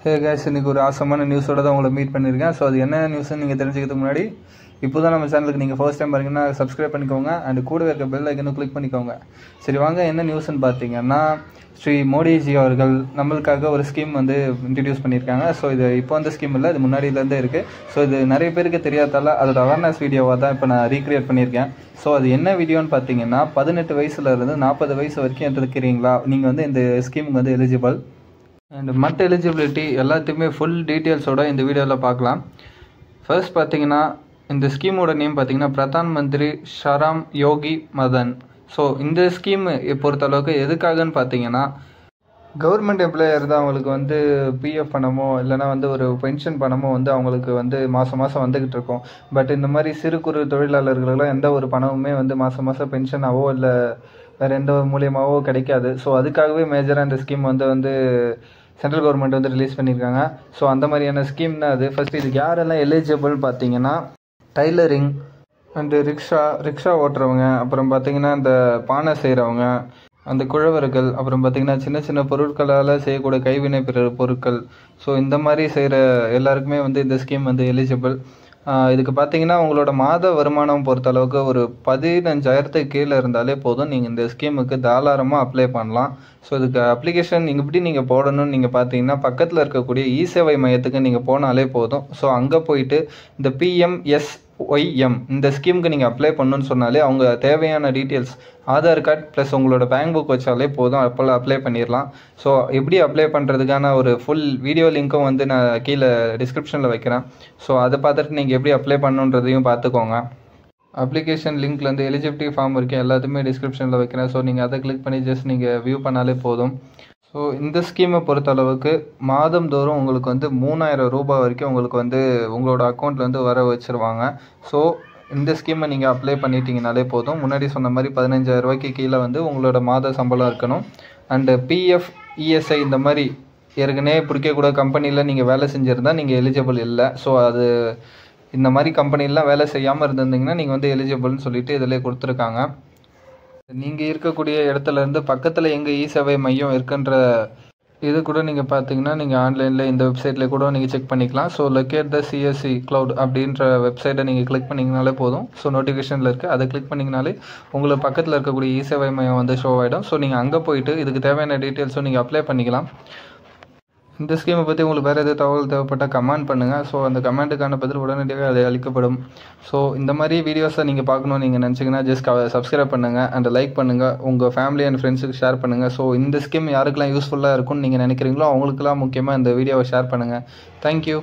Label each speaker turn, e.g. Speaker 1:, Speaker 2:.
Speaker 1: Hey guys, இன்னைக்கு ஒரு ஆசமான நியூஸோட தான் உங்களை மீட் பண்ணியிருக்கேன். ஸோ அது என்ன நியூஸ்ன்னு நீங்கள் தெரிஞ்சுக்கிறதுக்கு முன்னாடி இப்போ தான் நம்ம சேனலுக்கு நீங்கள் ஃபர்ஸ்ட் டைம் பாருங்கன்னா சப்ஸ்கிரைப் பண்ணிக்கோங்க அண்ட் கூடவே இருக்க பெல் ஐக்கனும் கிளிக் பண்ணிக்கோங்க. சரி வாங்க, என்ன நியூஸ்ன்னு பார்த்தீங்கன்னா ஸ்ரீ மோடிஜி அவர்கள் நம்மளுக்காக ஒரு ஸ்கீம் வந்து இன்ட்ரடியூஸ் பண்ணியிருக்காங்க. ஸோ இது இப்போ அந்த ஸ்கீம் இல்லை, இது முன்னாடியிலேருந்தே இருக்குது. ஸோ இது நிறைய பேருக்கு தெரியாதால அதோட அவேர்னஸ் வீடியோவாக தான் இப்போ நான் ரீக்ரியேட் பண்ணியிருக்கேன். ஸோ அது என்ன வீடியோன்னு பார்த்தீங்கன்னா 18 வயசுலேருந்து 40 வயசு வரைக்கும் இருக்கிறீங்களா, நீங்கள் வந்து இந்த ஸ்கீமுக்கு வந்து எலிஜிபிள் அண்ட் மற்ற எலிஜிபிலிட்டி எல்லாத்தையுமே ஃபுல் டீட்டெயில்ஸோட இந்த வீடியோவில் பார்க்கலாம். ஃபர்ஸ்ட் பார்த்தீங்கன்னா இந்த ஸ்கீமோட நேம் பார்த்தீங்கன்னா பிரதான் மந்திரி ஷராம் யோகி மதன். ஸோ இந்த ஸ்கீம் பொறுத்தளவுக்கு எதுக்காகன்னு பார்த்தீங்கன்னா கவர்மெண்ட் எம்ப்ளாயர் தான் அவங்களுக்கு வந்து பிஎஃப் பணமோ இல்லைனா வந்து ஒரு பென்ஷன் பணமோ வந்து அவங்களுக்கு வந்து மாதம் மாதம் வந்துக்கிட்டு இருக்கும். பட் இந்த மாதிரி சிறு குறு தொழிலாளர்களுக்கெல்லாம் எந்த ஒரு பணமுமே வந்து மாதம் மாதம் பென்ஷனாவோ இல்லை வேறு எந்த மூலியமாகவோ கிடைக்காது. ஸோ அதுக்காகவே மேஜராக இந்த ஸ்கீம் வந்து சென்ட்ரல் கவர்மெண்ட் வந்து ரிலீஸ் பண்ணியிருக்காங்க. ஸோ அந்த மாதிரியான ஸ்கீம் தான் அது. ஃபஸ்ட்டு இதுக்கு யாரெல்லாம் எலிஜிபிள் பார்த்தீங்கன்னா டைலரிங் அண்டு ரிக்ஷா ஓட்டுறவங்க, அப்புறம் பார்த்தீங்கன்னா இந்த பானை செய்கிறவங்க, அந்த குழவர்கள், அப்புறம் பார்த்திங்கன்னா சின்ன சின்ன பொருட்களால் செய்யக்கூடிய கைவினை பொருட்கள். ஸோ இந்த மாதிரி செய்கிற எல்லாருக்குமே வந்து இந்த ஸ்கீம் வந்து எலிஜிபிள். இதுக்கு பார்த்தீங்கன்னா உங்களோட மாத வருமானம் பொறுத்தளவுக்கு ஒரு 15,000க்கு கீழே இருந்தாலே போதும், நீங்கள் இந்த ஸ்கீமுக்கு தாராளமாக அப்ளை பண்ணலாம். ஸோ இதுக்கு அப்ளிகேஷன் நீங்கள் போடணும்னு நீங்கள் பார்த்தீங்கன்னா பக்கத்தில் இருக்கக்கூடிய இ-சேவை மையத்துக்கு நீங்கள் போனாலே போதும். ஸோ அங்கே போயிட்டு இந்த PMSYM இந்த ஸ்கீமுக்கு நீங்கள் அப்ளை பண்ணணுன்னு சொன்னாலே அவங்க தேவையான டீட்டெயில்ஸ் ஆதார் கார்டு ப்ளஸ் உங்களோட பேங்க் புக் வச்சாலே போதும், அப்போல்லாம் அப்ளை பண்ணிடலாம். ஸோ எப்படி அப்ளை பண்ணுறதுக்கான ஒரு ஃபுல் வீடியோ லிங்க்கும் வந்து நான் கீழே டிஸ்கிரிப்ஷனில் வைக்கிறேன். ஸோ அதை பார்த்துட்டு நீங்கள் எப்படி அப்ளை பண்ணணுன்றதையும் பார்த்துக்கோங்க. அப்ளிகேஷன் லிங்க்லேருந்து எலிஜிபிலிட்டி ஃபார்ம் இருக்குது, எல்லாத்தையுமே டிஸ்கிரிப்ஷனில் வைக்கிறேன். ஸோ நீங்கள் அதை கிளிக் பண்ணி ஜஸ்ட் நீங்கள் வியூ பண்ணாலே போதும். ஸோ இந்த ஸ்கீமை பொறுத்தளவுக்கு மாதந்தோறும் உங்களுக்கு வந்து 3000 ரூபாய் வரைக்கும் உங்களுக்கு வந்து உங்களோட அக்கௌண்ட்டில் வந்து வர வச்சுருவாங்க. ஸோ இந்த ஸ்கீமை நீங்கள் அப்ளை பண்ணிட்டீங்கனாலே போதும். முன்னாடி சொன்ன மாதிரி 15,000 ரூபாய்க்கு கீழே வந்து உங்களோட மாத சம்பளம் இருக்கணும். அண்டு PF ESI இந்த மாதிரி ஏற்கனவே பிடிக்கக்கூட கம்பெனியில் நீங்கள் வேலை செஞ்சுருந்தால் நீங்கள் எலிஜிபிள் இல்லை. ஸோ அது இந்த மாதிரி கம்பெனிலாம் வேலை செய்யாமல் இருந்திருந்தீங்கன்னா நீங்கள் வந்து எலிஜிபிள்னு சொல்லிட்டு இதில் கொடுத்துருக்காங்க. நீங்கள் இருக்கக்கூடிய இடத்துலேருந்து பக்கத்தில் எங்கே இ-சேவை மையம் இருக்குன்ற இது கூட நீங்கள் பார்த்தீங்கன்னா நீங்கள் ஆன்லைனில் இந்த வெப்சைட்டில் கூட நீங்கள் செக் பண்ணிக்கலாம். ஸோ லொக்கேட் த CSC Cloud அப்படின்ற வெப்சைட்டை நீங்கள் கிளிக் பண்ணிங்கனாலே போதும். ஸோ நோட்டிஃபிகேஷனில் இருக்குது, அதை கிளிக் பண்ணிங்கனாலே உங்களுக்கு பக்கத்தில் இருக்கக்கூடிய இ-சேவை மையம் வந்து ஷோ ஆகிடும். ஸோ நீங்கள் அங்கே போயிட்டு இதுக்கு தேவையான டீட்டெயில்ஸும் நீங்கள் அப்ளை பண்ணிக்கலாம். இந்த ஸ்கீமை பற்றி உங்களுக்கு வேறு எதாவது தகவல் தேவைப்பட்டால் கமெண்ட் பண்ணுங்கள். ஸோ அந்த கமெண்ட்டுக்கான பதில் உடனடியாக அது அளிக்கப்படும். ஸோ இந்த மாதிரி வீடியோஸை நீங்கள் பார்க்கணும்னு நீங்கள் நினச்சிங்கன்னா ஜஸ்ட் சப்ஸ்கிரைப் பண்ணுங்கள் அண்ட் லைக் பண்ணுங்கள், உங்கள் ஃபேமிலி அண்ட் ஃப்ரெண்ட்ஸுக்கு ஷேர் பண்ணுங்கள். ஸோ இந்த ஸ்கீம் யாருக்கெல்லாம் யூஸ்ஃபுல்லாக இருக்கும்னு நீங்கள் நினைக்கிறீங்களோ அவங்களுக்குலாம் முக்கியமாக இந்த வீடியோவை ஷேர் பண்ணுங்கள். தேங்க்யூ.